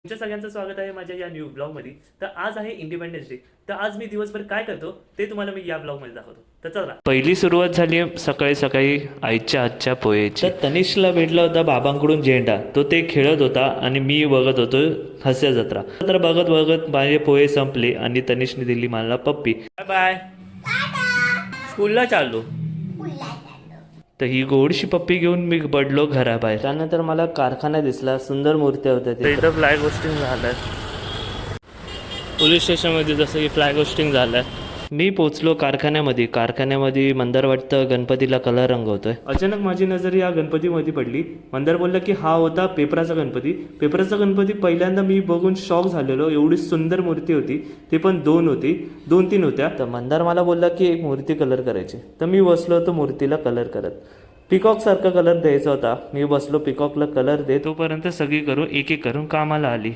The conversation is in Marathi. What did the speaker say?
तुमच्या सगळ्यांचं स्वागत आहे माझ्या या न्यू ब्लॉगमध्ये. तर आज आहे इंडिपेंडन्स डे. तर आज मी दिवसभर काय करतो ते तुम्हाला मी या ब्लॉगमध्ये दाखवतो. तर चला. पहिली सुरुवात झाली सकाळी सकाळी आईच्या हातच्या पोहेची. तर तनिषला भेटला होता बाबांकडून झेंडा. तो ते खेळत होता आणि मी बघत होतो हास्य जत्रा. तर बघत बघत माझे पोहे संपले आणि तनिषने दिली मला पप्पी. Bye bye. स्कूलला चाललो. तर ही गोडशी पप्पी घेऊन मी पडलो घराबाहेर. त्यानंतर मला कारखाना दिसला. सुंदर मूर्त्या होत्या तिथं. फ्लॅग होस्टिंग झालंय पोलीस स्टेशनमध्ये, जसं की फ्लॅग होस्टिंग झालंय. मी पोचलो कारखान्यामध्ये मंदार वाटतं गणपतीला कलर रंगवतोय. अचानक माझी नजर या गणपतीमध्ये पडली. मंदार बोलला की हा होता पेपराचा गणपती. पहिल्यांदा मी बघून शॉक झालेलो. एवढी सुंदर मूर्ती होती, ते पण दोन तीन होत्या. तर मंदार मला बोलला की एक मूर्ती कलर करायची. तर मी बसलो होतो मूर्तीला कलर करत. पिकॉक सारखा कलर द्यायचा होता. मी बसलो पिकॉकला कलर दे. तोपर्यंत सगळी एक एक करून कामाला आली.